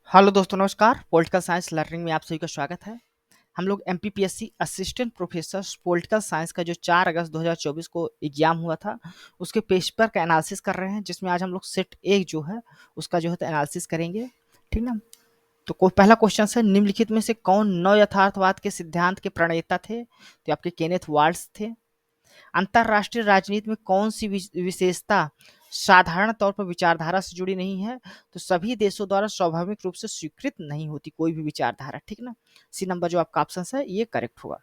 Hello दोस्तों, नमस्कार। Political science learning में आप सभी का स्वागत है। हम लोग MPPSC assistant professor political science का जो 4 अगस्त 2024 को एग्जाम हुआ था, उसके पेपर का एनालिसिस कर रहे हैं, जिसमें आज हम लोग सेट ए जो है उसका जो है एनालिसिस करेंगे। ठीक ना। तो पहला क्वेश्चन है, निम्नलिखित में से कौन नव यथार्थवाद के सिद्धांत के प्रणेता थे? तो आपके केनेथ वाल्ट्ज थे। अंतरराष्ट्रीय राजनीति में कौन सी विशेषता साधारण तौर पर विचारधारा से जुड़ी नहीं है? तो सभी देशों द्वारा स्वाभाविक रूप से स्वीकृत नहीं होती कोई भी विचारधारा। ठीक ना। सी नंबर जो आपका ऑप्शन है ये करेक्ट होगा।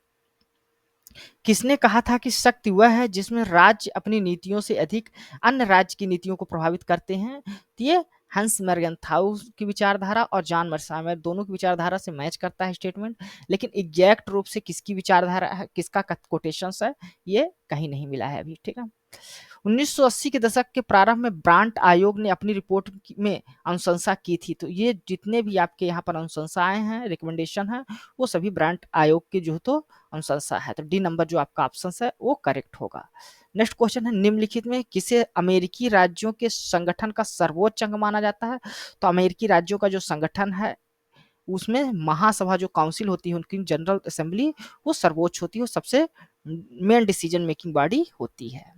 किसने कहा था कि शक्ति वह है जिसमें राज्य अपनी नीतियों से अधिक अन्य राज्य की नीतियों को प्रभावित करते हैं? तो ये हंस मर्गनथाउ की विचारधारा और जॉन मर्सामेर दोनों की विचारधारा से मैच करता है स्टेटमेंट, लेकिन एग्जैक्ट रूप से किसकी विचारधारा है, किसका कोटेशन है, ये कहीं नहीं मिला है अभी। ठीक है। 1980 के दशक के प्रारंभ में ब्रांट आयोग ने अपनी रिपोर्ट में अनुशंसा की थी। तो ये जितने भी आपके यहाँ पर अनुशंसाएं हैं, रिकमेंडेशन है, वो सभी ब्रांट आयोग के जो तो अनुशंसा है। तो डी नंबर जो आपका ऑप्शन है वो करेक्ट होगा। नेक्स्ट क्वेश्चन है, निम्नलिखित में किसे अमेरिकी राज्यों के संगठन का सर्वोच्च अंग माना जाता है? तो अमेरिकी राज्यों का जो संगठन है उसमें महासभा जो काउंसिल होती है, उनकी जनरल असेंबली, वो सर्वोच्च होती है, वो सबसे मेन डिसीजन मेकिंग बॉडी होती है।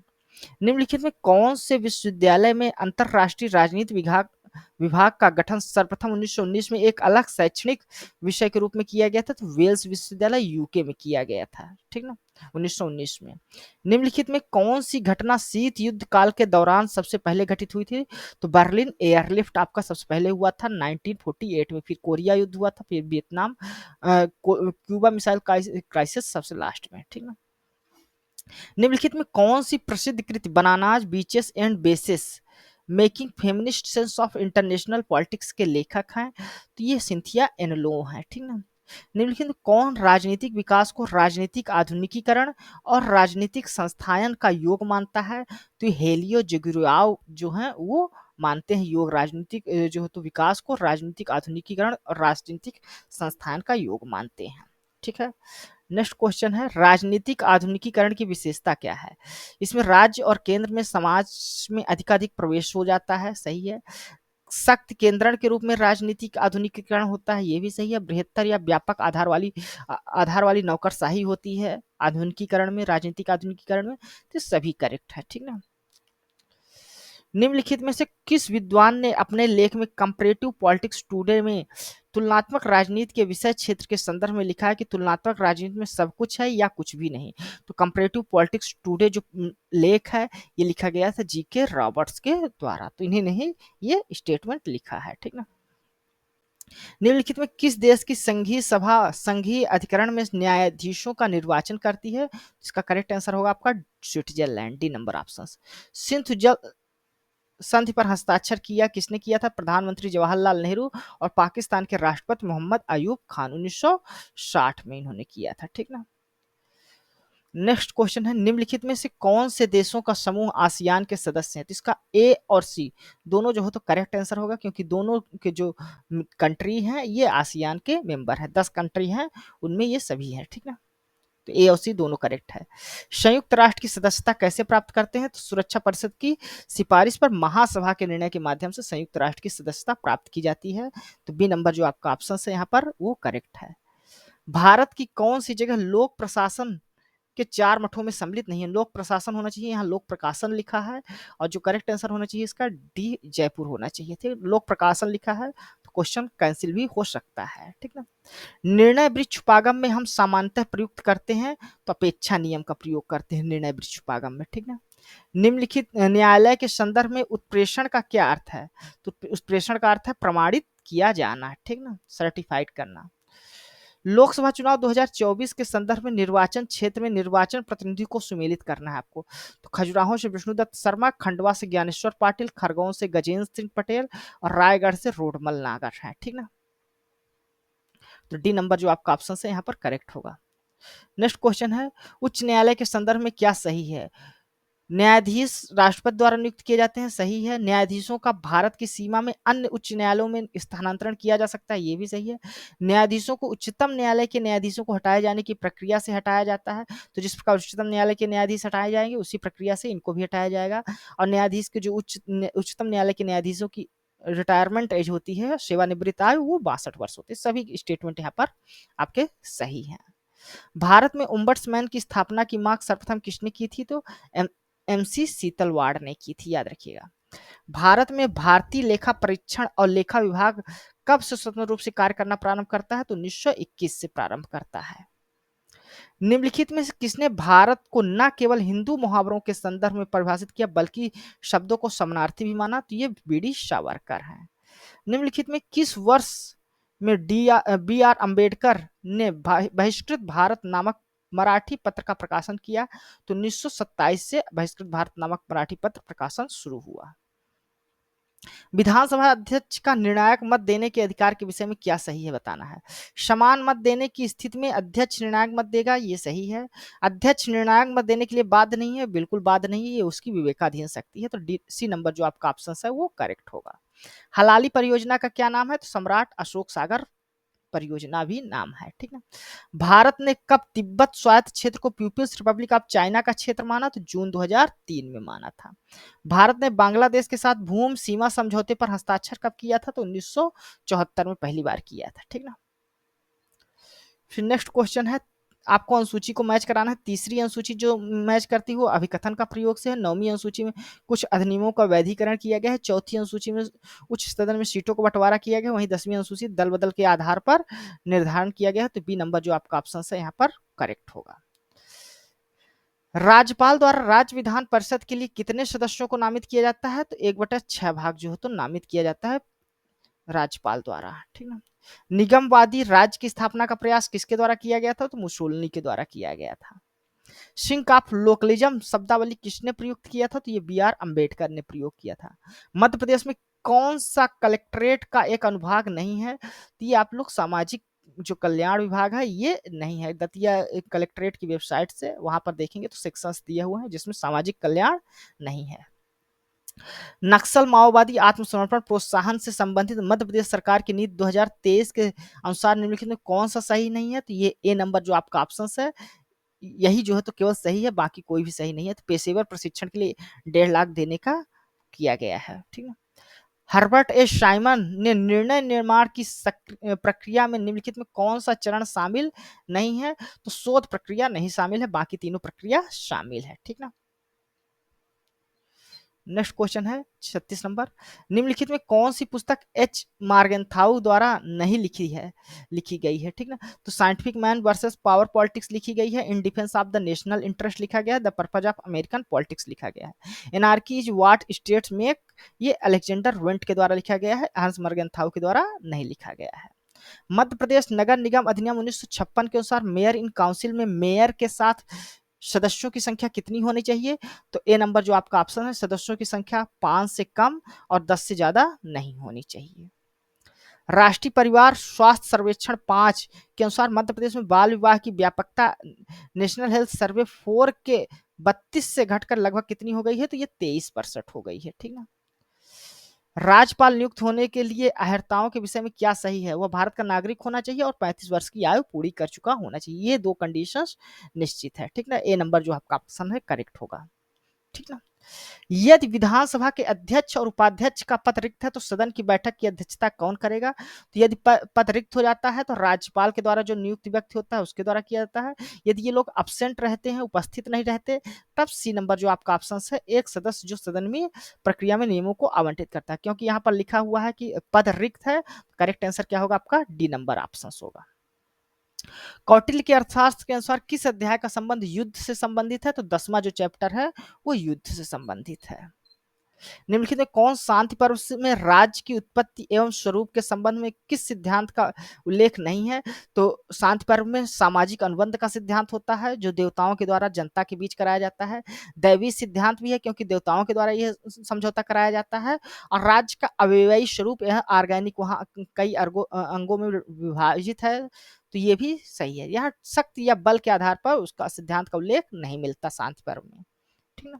निम्नलिखित में कौन से विश्वविद्यालय में अंतरराष्ट्रीय राजनीति विभाग विभाग का गठन सर्वप्रथम 1919 में एक अलग शैक्षणिक विषय के रूप में किया गया था? तो वेल्स विश्वविद्यालय यूके में किया गया था। ठीक ना, 1919 में। निम्नलिखित में कौन सी घटना शीत युद्ध काल के दौरान सबसे पहले घटित हुई थी? तो बर्लिन एयरलिफ्ट आपका सबसे पहले हुआ था 1948 में, फिर कोरिया युद्ध हुआ था, फिर वियतनाम क्यूबा मिसाइल क्राइसिस सबसे लास्ट में। ठीक ना। निम्नलिखित में कौन सी प्रसिद्ध कृति bananas beaches and bases making feminist sense of international politics के लेखक हैं? तो ये सिंथिया एनलो हैं। ठीक ना। निम्नलिखित में कौन राजनीतिक विकास को राजनीतिक आधुनिकीकरण और राजनीतिक संस्थायन का योग मानता है? तो हेलियो जगुरियाव जो है वो मानते हैं योग राजनीतिक जो है तो विकास को राजनीतिक आधुनिकीकरण और राजनीतिक संस्थान का योग मानते हैं। ठीक है। नेक्स्ट क्वेश्चन है, राजनीतिक आधुनिकीकरण की विशेषता क्या है? इसमें राज्य और केंद्र में समाज में अधिकाधिक प्रवेश हो जाता है, सही है। सख्त केंद्रण के रूप में राजनीतिक आधुनिकीकरण होता है, ये भी सही है। बृहत्तर या व्यापक आधार वाली नौकरशाही होती है आधुनिकीकरण में, राजनीतिक आधुनिकीकरण में। तो सभी करेक्ट है। ठीक ना। निम्नलिखित में से किस विद्वान ने अपने लेख में कंपैरेटिव पॉलिटिक्स टुडे में तुलनात्मक राजनीति के विषय क्षेत्र के संदर्भ में लिखा है कि तुलनात्मक राजनीति में सब कुछ है या कुछ भी नहीं? तो कंपैरेटिव पॉलिटिक्स टुडे जो लेख है ये लिखा गया था जीके रॉबर्ट्स के द्वारा, तो इन्हीं ने ही ये स्टेटमेंट लिखा है। ठीक ना। निम्नलिखित में किस देश की संघीय सभा संघीय अधिकरण में न्यायाधीशों का निर्वाचन करती है? इसका करेक्ट आंसर होगा आपका Switzerland, D number option. Sindhu जल संधि पर हस्ताक्षर किया किसने किया था? प्रधानमंत्री जवाहरलाल नेहरू और पाकिस्तान के राष्ट्रपति मोहम्मद अयूब खान 1960 में इन्होंने किया था। ठीक ना। नेक्स्ट क्वेश्चन है, निम्नलिखित में से कौन से देशों का समूह आसियान के सदस्य हैं? तो इसका ए और सी दोनों जो हो तो करेक्ट आंसर होगा, क्योंकि दोनों के जो कंट्री हैं ये आसियान के मेंबर हैं, 10 कंट्री हैं उनमें ये सभी हैं। ठीक ना। तो ए और सी दोनों करेक्ट है। संयुक्त राष्ट्र की सदस्यता कैसे प्राप्त करते हैं? तो सुरक्षा परिषद की सिफारिश पर महासभा के निर्णय के माध्यम से संयुक्त राष्ट्र की सदस्यता प्राप्त की जाती है। तो बी नंबर जो आपका ऑप्शन है यहाँ पर वो करेक्ट है। भारत की कौन सी जगह लोक प्रशासन के 4 मठों में सम्मिलित नहीं है? लोक प्रशासन होना चाहिए, यहाँ लोक प्रकाशन लिखा है, और जो करेक्ट आंसर होना चाहिए इसका डी जयपुर होना चाहिए थे। लोक प्रकाशन लिखा है तो क्वेश्चन कैंसिल भी हो सकता है। ठीक ना। निर्णय वृक्ष उपागम में हम सामान्यतः प्रयुक्त करते हैं तो अपेक्षा नियम का प्रयोग करते हैं निर्णय वृक्ष उपागम में। ठीक ना। निम्नलिखित न्यायालय के संदर्भ में उत्प्रेषण का क्या अर्थ है? तो उत्प्रेषण का अर्थ है प्रमाणित किया जाना। ठीक ना, सर्टिफाइड करना। लोकसभा चुनाव 2024 के संदर्भ में निर्वाचन क्षेत्र में निर्वाचन प्रतिनिधि को सुमेलित करना है आपको। तो खजुराहो से विष्णुदत्त शर्मा, खंडवा से ज्ञानेश्वर पाटिल, खरगोन से गजेंद्र सिंह पटेल और रायगढ़ से रोडमल नागर है। ठीक ना। तो डी नंबर जो आपका ऑप्शन है यहाँ पर करेक्ट होगा। नेक्स्ट क्वेश्चन है, उच्च न्यायालय के संदर्भ में क्या सही है? न्यायाधीश राष्ट्रपति द्वारा नियुक्त किए जाते हैं, सही है। न्यायाधीशों का भारत की सीमा में अन्य उच्च न्यायालयों में स्थानांतरण किया जा सकता है, ये भी सही है। न्यायाधीशों को उच्चतम न्यायालय के न्यायाधीशों को हटाए जाने की प्रक्रिया से हटाया जाता है। तो जिस प्रकार उच्चतम न्यायालय के न्यायाधीश हटाए जाएंगे उसी प्रक्रिया से इनको भी हटाया जाएगा। और न्यायाधीश के जो उच्चतम न्यायालय के न्यायाधीशों की रिटायरमेंट एज होती है, सेवानिवृत्त आयु, वो 62 वर्ष होती है। सभी स्टेटमेंट यहाँ पर आपके सही हैं। भारत में ओम्बड्समैन की स्थापना की मांग सर्वप्रथम किसने की थी? तो एमसी सीतलवाड़ ने की थी, याद रखिएगा। भारत में भारतीय लेखा परीक्षण और लेखा विभाग कब से स्वतंत्र रूप से कार्य करना प्रारंभ करता है? तो 1921 से प्रारंभ करता है। निम्नलिखित में से किसने भारत को न केवल हिंदू मुहावरों के संदर्भ में परिभाषित किया बल्कि शब्दों को समानार्थी भी माना? तो ये बीडी सावरकर हैं। निम्नलिखित में किस वर्ष में बी आर अम्बेडकर ने बहिष्कृत भारत नामक मराठी पत्र का प्रकाशन किया? तो 1927 से बहिष्कृत भारत नामक मराठी पत्र प्रकाशन शुरू हुआ। विधानसभा अध्यक्ष का निर्णायक मत देने के अधिकार के विषय में क्या सही है, बताना है। समान मत देने की स्थिति में अध्यक्ष निर्णायक मत देगा, ये सही है। अध्यक्ष निर्णायक मत देने के लिए बाध्य नहीं है, बिल्कुल बाध्य नहीं है, ये उसकी विवेकाधीन शक्ति है। तो सी नंबर जो आपका ऑप्शन है वो करेक्ट होगा। हलाली परियोजना का क्या नाम है? तो सम्राट अशोक सागर परियोजना भी नाम है, ठीक है। भारत ने कब तिब्बत स्वायत्त क्षेत्र को पीपुल्स रिपब्लिक ऑफ चाइना का क्षेत्र माना? तो जून 2003 में माना था। भारत ने बांग्लादेश के साथ भूमि सीमा समझौते पर हस्ताक्षर कब किया था? तो 1974 में पहली बार किया था, ठीक ना। फिर नेक्स्ट क्वेश्चन है, आपको अनुसूची को मैच कराना है। तीसरी अनुसूची जो मैच करती हो अभिकथन का प्रयोग से है। नौवीं अनुसूची में कुछ अधिनियमों का वैधीकरण किया गया है। चौथी अनुसूची में उच्च सदन में सीटों को बंटवारा किया गया। वहीं 10वीं अनुसूची दल बदल के आधार पर निर्धारण किया गया है। तो बी नंबर जो आपका ऑप्शन है यहाँ पर करेक्ट होगा। राज्यपाल द्वारा राज्य विधान परिषद के लिए कितने सदस्यों को नामित किया जाता है? तो 1/6 भाग जो है तो नामित किया जाता है राज्यपाल द्वारा, ठीक ना। निगमवादी राज्य की स्थापना का प्रयास किसके द्वारा किया गया था? तो मुसोलिनी के द्वारा किया गया था। सिंक ऑफ लोकलिज्म शब्दावली किसने प्रयुक्त किया था? तो ये बी आर अम्बेडकर ने प्रयोग किया था। मध्य प्रदेश में कौन सा कलेक्ट्रेट का एक अनुभाग नहीं है? तो ये आप लोग सामाजिक जो कल्याण विभाग है ये नहीं है। दतिया कलेक्ट्रेट की वेबसाइट से वहां पर देखेंगे तो सेक्शंस दिए हुए हैं जिसमें सामाजिक कल्याण नहीं है। नक्सल माओवादी आत्मसमर्पण प्रोत्साहन से संबंधित मध्य प्रदेश सरकार की नीति 2023 के अनुसार निम्नलिखित में कौन सा सही नहीं है? तो ये ए नंबर जो आपका ऑप्शन है यही जो है तो केवल सही है, बाकी कोई भी सही नहीं है। तो पेशेवर प्रशिक्षण के लिए 1.5 लाख देने का किया गया है, ठीक है। हर्बर्ट ए साइमन ने निर्णय निर्माण की प्रक्रिया में निम्नलिखित में कौन सा चरण शामिल नहीं है? तो शोध प्रक्रिया नहीं शामिल है, बाकी तीनों प्रक्रिया शामिल है, ठीक ना। नेक्स्ट क्वेश्चन है 36 नंबर, निम्नलिखित में कौन सी पुस्तक एच मार्गेंथाउ द्वारा नहीं लिखी गई है, ठीक ना। तो scientific man versus power politics लिखी गई है। In defence of the national interest लिखा गया है। The purpose of American politics लिखा गया है। Anarchy is what states make, ये अलेक्जेंडर वेंट के द्वारा लिखा गया है। हंस मार्गेंथाउ के द्वारा नहीं लिखा गया है। मध्य प्रदेश नगर निगम अधिनियम 1956 के अनुसार मेयर इन काउंसिल में मेयर के साथ सदस्यों की संख्या कितनी होनी चाहिए? तो ए नंबर जो आपका ऑप्शन है, सदस्यों की संख्या 5 से कम और 10 से ज्यादा नहीं होनी चाहिए। राष्ट्रीय परिवार स्वास्थ्य सर्वेक्षण 5 के अनुसार मध्य प्रदेश में बाल विवाह की व्यापकता नेशनल हेल्थ सर्वे 4 के 32 से घटकर लगभग कितनी हो गई है? तो ये 23% हो गई है, ठीक ना। राज्यपाल नियुक्त होने के लिए अहर्ताओं के विषय में क्या सही है? वह भारत का नागरिक होना चाहिए और 35 वर्ष की आयु पूरी कर चुका होना चाहिए। ये दो कंडीशंस निश्चित है, ठीक ना। ए नंबर जो आपका ऑप्शन है करेक्ट होगा, ठीक ना। यदि विधानसभा के अध्यक्ष और उपाध्यक्ष का पद रिक्त है तो सदन की बैठक की अध्यक्षता कौन करेगा? तो यदि पद रिक्त हो जाता है तो राज्यपाल के द्वारा जो नियुक्त व्यक्ति होता है उसके द्वारा किया जाता है। यदि ये लोग अब्सेंट रहते हैं, उपस्थित नहीं रहते, तब सी नंबर जो आपका ऑप्शन है एक सदस्य जो सदन में प्रक्रिया में नियमों को आवंटित करता है। क्योंकि यहाँ पर लिखा हुआ है कि पद रिक्त है, करेक्ट आंसर क्या होगा आपका? डी नंबर ऑप्शन होगा। कौटिल्य के अर्थशास्त्र के अनुसार किस अध्याय का संबंध युद्ध से संबंधित है? तो 10वां जो चैप्टर है वो युद्ध से संबंधित है। निम्नलिखित में कौन शांति पर्व में राज्य की उत्पत्ति एवं स्वरूप के संबंध में किस सिद्धांत का उल्लेख नहीं है? तो शांति पर्व में सामाजिक अनुबंध का सिद्धांत होता है जो देवताओं के द्वारा जनता के बीच कराया जाता है। दैवी सिद्धांत भी है क्योंकि देवताओं के द्वारा यह समझौता कराया जाता है। और राज्य का अवयवी स्वरूप यह ऑर्गेनिक वहाँ कई अंगों में विभाजित है, तो ये भी सही है। यहाँ शक्ति या बल के आधार पर उसका सिद्धांत का उल्लेख नहीं मिलता शांति पर्व में, ठीक ना।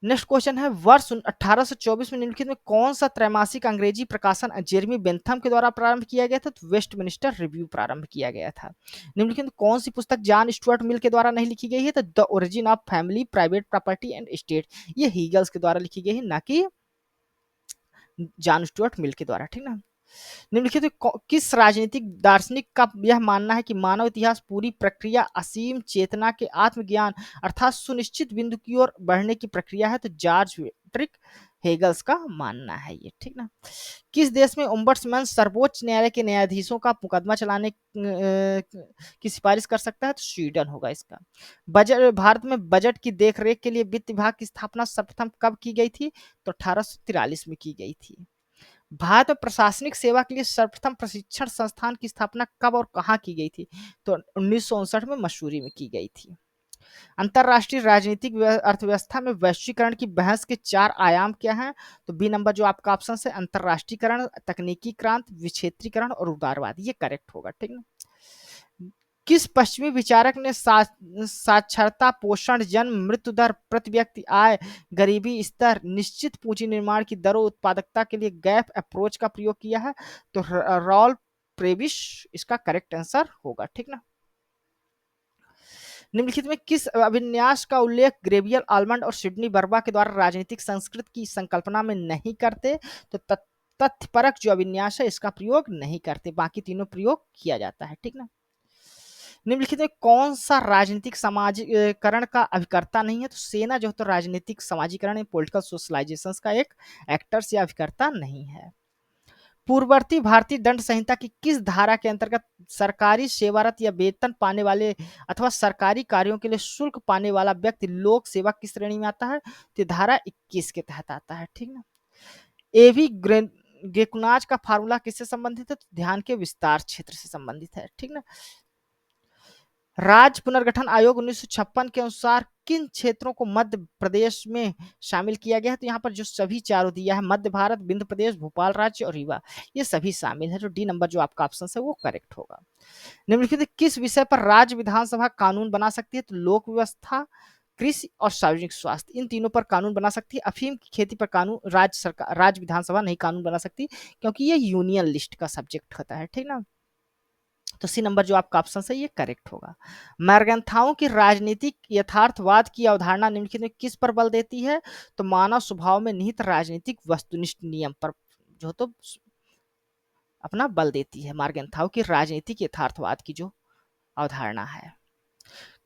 नेक्स्ट क्वेश्चन है, वर्ष 1824 में निम्नलिखित में कौन सा त्रैमासिक अंग्रेजी प्रकाशन जेरेमी बेंथम के द्वारा प्रारंभ किया गया था? तो वेस्टमिनिस्टर रिव्यू प्रारंभ किया गया था। निम्नलिखित में कौन सी पुस्तक जॉन स्टुअर्ट मिल के द्वारा नहीं लिखी गई है? तो the origin of family private property and state, ये हीगल्स के द्वारा लिखी गई है, ना कि जॉन स्टुअर्ट मिल के द्वारा, ठीक ना। निम्नलिखित में किस राजनीतिक दार्शनिक का यह मानना है कि मानव इतिहास पूरी प्रक्रिया असीम चेतना के आत्मज्ञान अर्थात सुनिश्चित बिंदु की ओर बढ़ने की प्रक्रिया है? तो जॉर्ज फ्रेडरिक हेगल्स का मानना है ये, ठीक ना। किस देश में ओम्बड्समैन सर्वोच्च न्यायालय के न्यायाधीशों का मुकदमा चलाने की सिफारिश कर सकता है? तो स्वीडन होगा इसका। बजट, भारत में बजट की देखरेख के लिए वित्त विभाग की स्थापना सर्वप्रथम कब की गई थी? तो 1843 में की गई थी। भारत में प्रशासनिक सेवा के लिए सर्वप्रथम प्रशिक्षण संस्थान की स्थापना कब और कहाँ की गई थी? तो 1959 में मसूरी में की गई थी। अंतरराष्ट्रीय राजनीतिक अर्थव्यवस्था में वैश्वीकरण की बहस के 4 आयाम क्या हैं? तो बी नंबर जो आपका ऑप्शन है अंतरराष्ट्रीयकरण, तकनीकी क्रांति, विक्षेत्रीकरण और उदारवाद, ये करेक्ट होगा, ठीक ना। किस पश्चिमी विचारक ने साक्षरता, पोषण, जन्म मृत्यु दर, प्रति व्यक्ति आय, गरीबी स्तर, निश्चित पूंजी निर्माण की दरों, उत्पादकता के लिए गैप अप्रोच का प्रयोग किया है? तो रॉल्फ प्रेविश इसका करेक्ट आंसर होगा, ठीक ना। निम्नलिखित में किस अभिन्यास का उल्लेख ग्रेवियल आलमंड और सिडनी बर्बा के द्वारा राजनीतिक संस्कृत की संकल्पना में नहीं करते? तो तथ्यपरक जो अभिन्यास है इसका प्रयोग नहीं करते, बाकी तीनों प्रयोग किया जाता है, ठीक ना। निम्नलिखित में कौन सा राजनीतिक समाजीकरण का अभिकर्ता नहीं है? तो सेना जो तो राजनीतिक समाजीकरण पॉलिटिकल सोशलाइजेशन का एक एक्टर्स या अभिकर्ता नहीं है। पूर्ववर्ती भारतीय दंड संहिता की किस धारा के अंतर्गत सरकारी सेवारत या वेतन पाने वाले अथवा सरकारी कार्यों के लिए शुल्क पाने वाला व्यक्ति लोक सेवा की श्रेणी में आता है? तो धारा 21 के तहत आता है, ठीक ना। एवी गेकुनाज का फार्मूला किससे संबंधित है? तो ध्यान के विस्तार क्षेत्र से संबंधित है, ठीक ना। राज्य पुनर्गठन आयोग 1956 के अनुसार किन क्षेत्रों को मध्य प्रदेश में शामिल किया गया है? तो यहाँ पर जो सभी चारों दिया है, मध्य भारत, विंध्य प्रदेश, भोपाल राज्य और रीवा, ये सभी शामिल है। तो डी नंबर जो आपका ऑप्शन है वो करेक्ट होगा। निम्नलिखित किस विषय पर राज्य विधानसभा कानून बना सकती है? तो लोक व्यवस्था, कृषि और सार्वजनिक स्वास्थ्य, इन तीनों पर कानून बना सकती है। अफीम की खेती पर कानून राज्य सरकार, राज्य विधानसभा नहीं कानून बना सकती, क्योंकि ये यूनियन लिस्ट का सब्जेक्ट होता है, ठीक ना। तो सी नंबर जो आपका ऑप्शन है ये करेक्ट होगा। मैर्गेंथाउ की राजनीतिक यथार्थवाद की अवधारणा निम्नलिखित में किस पर बल देती है? तो मानव स्वभाव में निहित राजनीतिक वस्तुनिष्ठ नियम पर जो तो अपना बल देती है। मैर्गेंथाउ की राजनीतिक यथार्थवाद की जो अवधारणा है।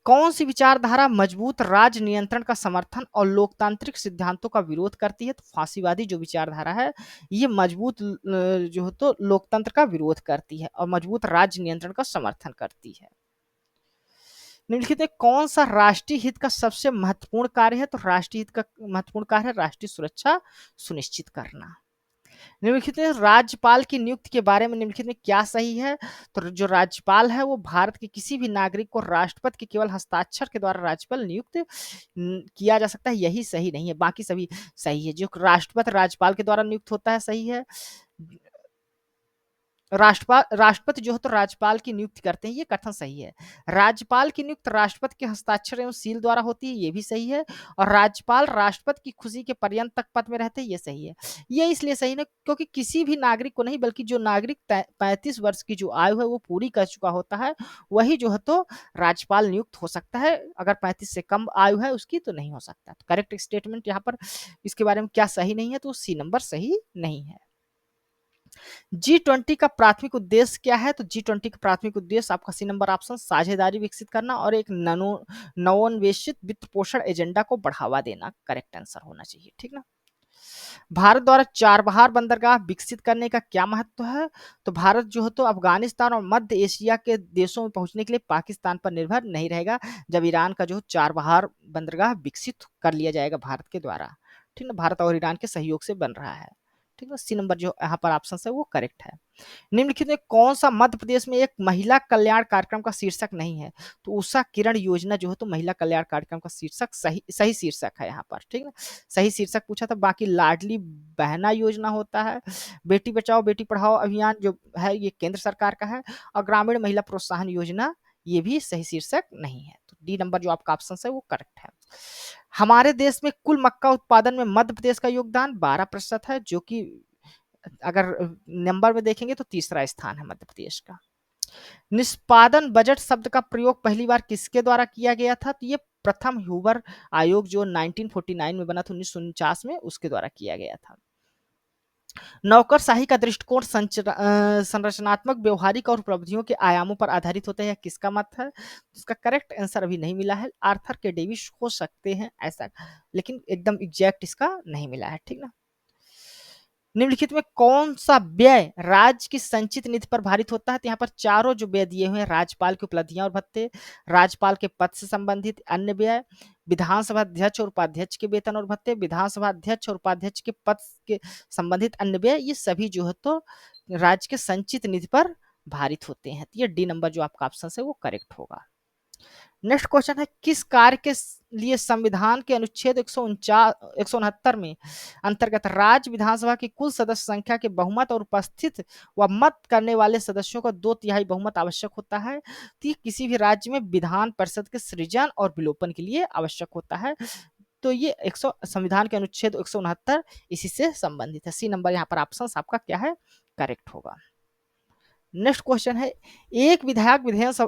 कौन सी विचारधारा मजबूत राज्य नियंत्रण का समर्थन और लोकतांत्रिक सिद्धांतों का विरोध करती है? तो फांसीवादी जो विचारधारा है ये मजबूत जो है तो लोकतंत्र का विरोध करती है और मजबूत राज्य नियंत्रण का समर्थन करती है। निम्नलिखित में कौन सा राष्ट्रीय हित का सबसे महत्वपूर्ण कार्य है? तो राष्ट्रीय हित का महत्वपूर्ण कार्य है राष्ट्रीय सुरक्षा सुनिश्चित करना। निम्नलिखित में राज्यपाल की नियुक्ति के बारे में निम्नलिखित में क्या सही है? तो जो राज्यपाल है वो भारत के किसी भी नागरिक को राष्ट्रपति के केवल हस्ताक्षर के द्वारा राज्यपाल नियुक्त किया जा सकता है, यही सही नहीं है, बाकी सभी सही है। जो राष्ट्रपति राज्यपाल के द्वारा नियुक्त होता है सही है। राष्ट्रपति जो है तो राज्यपाल की नियुक्ति करते हैं, ये कथन सही है। राज्यपाल की नियुक्ति राष्ट्रपति के हस्ताक्षर एवं सील द्वारा होती है, ये भी सही है। और राज्यपाल राष्ट्रपति की खुशी के पर्यंत तक पद में रहते हैं, ये सही है। ये इसलिए सही है क्योंकि किसी भी नागरिक को नहीं, बल्कि जो नागरिक 35 वर्ष की जो आयु है वो पूरी कर चुका होता है, वही जो है तो राज्यपाल नियुक्त हो सकता है। अगर 35 से कम आयु है उसकी तो नहीं हो सकता। तो करेक्ट स्टेटमेंट यहाँ पर इसके बारे में क्या सही नहीं है? तो सी नंबर सही नहीं है। G20 का प्राथमिक उद्देश्य क्या है? तो G20 का प्राथमिक उद्देश्य आपका सी नंबर ऑप्शन साझेदारी विकसित करना और एक नवोन्वेषित वित्त पोषण एजेंडा को बढ़ावा देना करेक्ट आंसर होना चाहिए, ठीक ना। भारत द्वारा चाबहार बंदरगाह विकसित करने का क्या महत्व है? तो भारत जो है तो अफगानिस्तान और मध्य एशिया के देशों में पहुंचने के लिए पाकिस्तान पर निर्भर नहीं रहेगा, जब ईरान का जो चाबहार बंदरगाह विकसित कर लिया जाएगा भारत के द्वारा, ठीक ना। भारत और ईरान के सहयोग से बन रहा है, ठीक है। सी नंबर जो यहाँ पर ऑप्शन है वो करेक्ट है। निम्नलिखित में कौन सा मध्य प्रदेश में एक महिला कल्याण कार्यक्रम का शीर्षक नहीं है? तो उषा किरण योजना जो है तो महिला कल्याण कार्यक्रम का शीर्षक सही शीर्षक है यहाँ पर, ठीक है। सही शीर्षक पूछा था। बाकी लाडली बहना योजना होता है, बेटी बचाओ बेटी पढ़ाओ अभियान जो है ये केंद्र सरकार का है, और ग्रामीण महिला प्रोत्साहन योजना ये भी सही शीर्षक नहीं है। तो डी नंबर जो आपका ऑप्शन है वो करेक्ट है। हमारे देश में कुल मक्का उत्पादन में मध्य प्रदेश का योगदान 12% है, जो कि अगर नंबर में देखेंगे तो तीसरा स्थान है मध्य प्रदेश का। निष्पादन बजट शब्द का प्रयोग पहली बार किसके द्वारा किया गया था? तो ये प्रथम ह्यूबर आयोग जो 1949 में बना था 1949 में, उसके द्वारा किया गया था। नौकरशाही का दृष्टिकोण संरचनात्मक, व्यवहारिक और उपलब्धियों के आयामों पर आधारित होता है। यह किसका मत है? इसका करेक्ट आंसर अभी नहीं मिला है। आर्थर के डेविस हो सकते हैं ऐसा, लेकिन एकदम एग्जैक्ट इसका नहीं मिला है। ठीक ना। निम्नलिखित में कौन सा व्यय राज्य की संचित निधि पर भारित होता है? तो यहाँ पर चारों जो व्यय दिए हुए हैं, राज्यपाल की उपलब्धियां और भत्ते, राज्यपाल के पद से संबंधित अन्य व्यय, विधानसभा अध्यक्ष और उपाध्यक्ष के वेतन और भत्ते, विधानसभा अध्यक्ष और उपाध्यक्ष के पद के संबंधित अन्य व्यय, ये सभी जो है तो राज्य के संचित निधि पर भारित होते हैं। तो ये डी नंबर जो आपका ऑप्शन है वो करेक्ट होगा। नेक्स्ट क्वेश्चन है, किस कार्य के लिए संविधान के अनुच्छेद 169 में अंतर्गत राज्य विधानसभा की कुल सदस्य संख्या के बहुमत और उपस्थित व मत करने वाले सदस्यों का 2/3 बहुमत आवश्यक होता है? तो किसी भी राज्य में विधान परिषद के सृजन और विलोपन के लिए आवश्यक होता है। तो ये संविधान के अनुच्छेद 169 इसी से संबंधित है। सी नंबर यहाँ पर ऑप्शन आपका क्या है? करेक्ट होगा। नेक्स्ट क्वेश्चन है, एक विधायक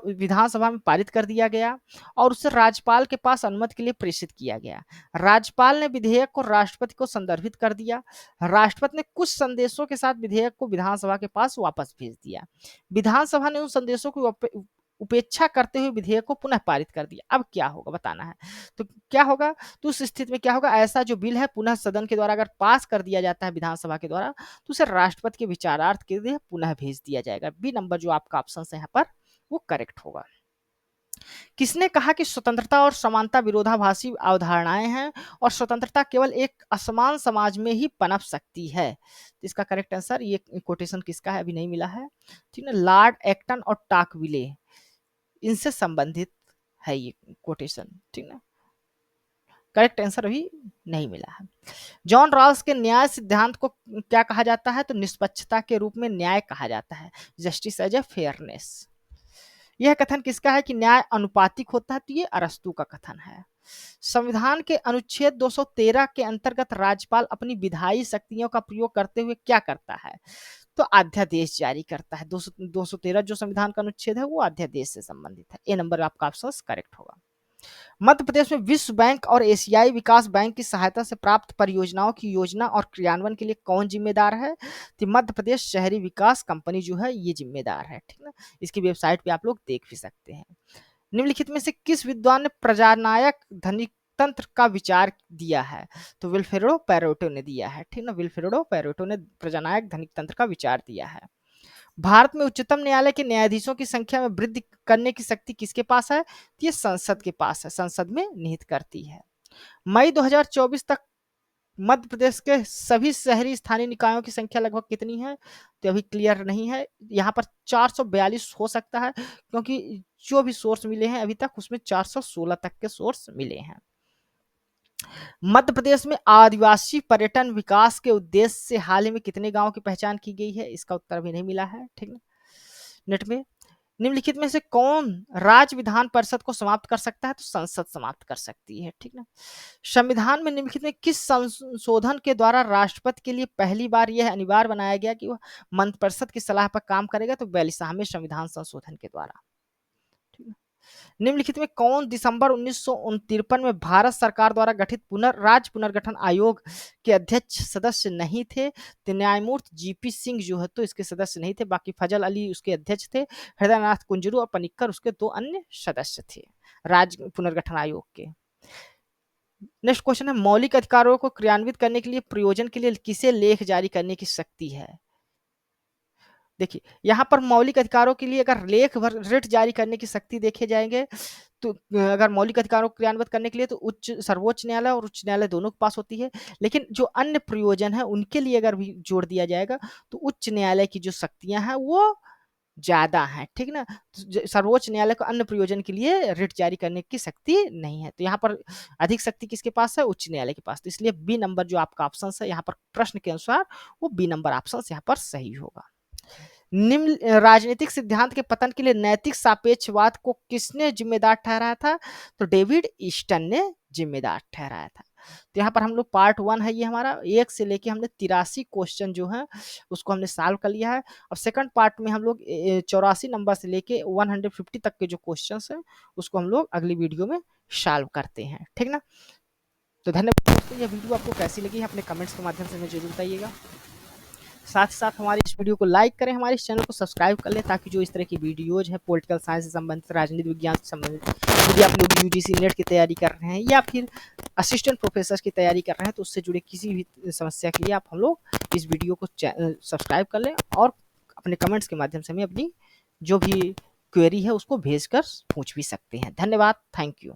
विधानसभा में पारित कर दिया गया और उसे राज्यपाल के पास अनुमति के लिए प्रेषित किया गया। राज्यपाल ने विधेयक को राष्ट्रपति को संदर्भित कर दिया। राष्ट्रपति ने कुछ संदेशों के साथ विधेयक को विधानसभा के पास वापस भेज दिया। विधानसभा ने उन संदेशों की उपेक्षा करते हुए विधेयक को पुनः पारित कर दिया। अब क्या होगा बताना है। तो क्या होगा, तो उस स्थिति में क्या होगा, ऐसा जो बिल है पुनः सदन के द्वारा अगर पास कर दिया जाता है विधानसभा के द्वारा, तो उसे राष्ट्रपति के विचारार्थ के लिए पुनः भेज दिया जाएगा। बी नंबर जो आपका ऑप्शन है यहाँ पर वो करेक्ट होगा। किसने कहा कि स्वतंत्रता और समानता विरोधाभासी अवधारणाएं हैं और स्वतंत्रता केवल एक असमान समाज में ही पनप सकती है? तो इसका करेक्ट आंसर, ये कोटेशन किसका है अभी नहीं मिला है, ठीक है, लॉर्ड एक्टन और टॉकविले, इनसे संबंधित है ये कोटेशन। ठीक है, करेक्ट आंसर अभी नहीं मिला है। जॉन रॉल्स के न्याय सिद्धांत को क्या कहा जाता है? तो निष्पक्षता के रूप में न्याय कहा जाता है, जस्टिस एज ए फेयरनेस। यह कथन किसका है कि न्याय अनुपातिक होता है? तो ये अरस्तू का कथन है। संविधान के अनुच्छेद 213 के अंतर्गत राज्यपाल अपनी विधायी शक्तियों का प्रयोग करते हुए क्या करता है? तो अध्यादेश जारी करता है। 213 जो संविधान का अनुच्छेद है वो अध्यादेश से संबंधित है। ए नंबर आपका ऑप्शन करेक्ट होगा। मध्य प्रदेश में विश्व बैंक और एशियाई विकास बैंक की सहायता से प्राप्त परियोजनाओं की योजना और क्रियान्वयन के लिए कौन जिम्मेदार है? तो मध्य प्रदेश शहरी विकास कंपनी जो है ये जिम्मेदार है। ठीक ना, इसकी वेबसाइट पे आप लोग देख भी सकते हैं। निम्नलिखित में से किस विद्वान ने प्रजानायक धनिक तंत्र का विचार दिया है? तो विल्फ्रेडो पैरेटो ने दिया है। ठीक ना, विल्फ्रेडो पैरेटो ने प्रजानायक धनिक तंत्र का विचार दिया है। भारत में उच्चतम न्यायालय के न्यायाधीशों की संख्या में वृद्धि करने की शक्ति किसके पास है? तो ये संसद के पास है, संसद में निहित करती है। मई 2024 तक मध्य प्रदेश के सभी शहरी स्थानीय निकायों की संख्या लगभग कितनी है? तो अभी क्लियर नहीं है। यहाँ पर 442 हो सकता है, क्योंकि जो भी सोर्स मिले हैं अभी तक उसमें 416 तक के सोर्स मिले हैं। मध्य प्रदेश में आदिवासी पर्यटन विकास के उद्देश्य से हाल ही में कितने गांवों की पहचान की गई है? इसका उत्तर भी नहीं मिला है। ठीक है, नेट में निम्नलिखित में से कौन राज्य विधान परिषद को समाप्त कर सकता है? तो संसद समाप्त कर सकती है। ठीक है, संविधान में निम्नलिखित में किस संशोधन के द्वारा राष्ट्रपति के लिए पहली बार यह अनिवार्य बनाया गया कि वह मंत्रिपरिषद की सलाह पर काम करेगा? तो 42वें संविधान संशोधन के द्वारा। ठीक है, निम्नलिखित में कौन दिसंबर 1953 में भारत सरकार द्वारा गठित राज्य पुनर्गठन आयोग के अध्यक्ष सदस्य नहीं थे? तो न्यायमूर्ति जीपी सिंह जो है तो इसके सदस्य नहीं थे, बाकी फजल अली उसके अध्यक्ष थे, हृदयनाथ कुंजरू और पनिक्कर उसके 2 अन्य सदस्य थे राज्य पुनर्गठन आयोग के। नेक्स्ट क्वेश्चन है, मौलिक अधिकारों को क्रियान्वित करने के लिए प्रयोजन के लिए किसे लेख जारी करने की शक्ति है? देखिए यहाँ पर मौलिक अधिकारों के लिए अगर लेख भर रिट जारी करने की शक्ति देखे जाएंगे तो अगर मौलिक अधिकारों को क्रियान्वित करने के लिए तो सर्वोच्च न्यायालय और उच्च न्यायालय दोनों के पास होती है, लेकिन जो अन्य प्रयोजन है उनके लिए अगर भी जोड़ दिया जाएगा तो उच्च न्यायालय की जो शक्तियां हैं वो ज्यादा है। ठीक ना, सर्वोच्च न्यायालय को अन्य प्रयोजन के लिए रिट जारी करने की शक्ति नहीं है। तो यहाँ पर अधिक शक्ति किसके पास है? उच्च न्यायालय के पास। तो इसलिए बी नंबर जो आपका ऑप्शन है यहाँ पर प्रश्न के अनुसार वो बी नंबर ऑप्शन यहाँ पर सही होगा। निम्न राजनीतिक सिद्धांत के पतन के लिए नैतिक सापेक्षवाद को किसने जिम्मेदार ठहराया था? तो डेविड ईस्टन ने जिम्मेदार ठहराया था। तो यहाँ पर हम लोग पार्ट 1 है ये हमारा, 1 से लेके हमने 83 क्वेश्चन जो है उसको हमने सॉल्व कर लिया है। और सेकंड पार्ट में हम लोग 84 नंबर से लेके 150 तक के जो क्वेश्चन है उसको हम लोग अगली वीडियो में सॉल्व करते हैं। ठीक ना, तो धन्यवाद दोस्तों। यह वीडियो आपको कैसी लगी है अपने कमेंट्स के माध्यम से हमें जरूर बताइएगा। साथ ही साथ हमारी इस वीडियो को लाइक करें, हमारे इस चैनल को सब्सक्राइब कर लें, ताकि जो इस तरह की वीडियोज है पॉलिटिकल साइंस से संबंधित, राजनीति विज्ञान से संबंधित, यदि आप लोग यूजीसी नेट की तैयारी कर रहे हैं या फिर असिस्टेंट प्रोफेसर की तैयारी कर रहे हैं, तो उससे जुड़े किसी भी समस्या के लिए आप हम लोग इस वीडियो को सब्सक्राइब कर लें और अपने कमेंट्स के माध्यम से हमें अपनी जो भी क्वेरी है उसको भेजकर पूछ भी सकते हैं। धन्यवाद, थैंक यू।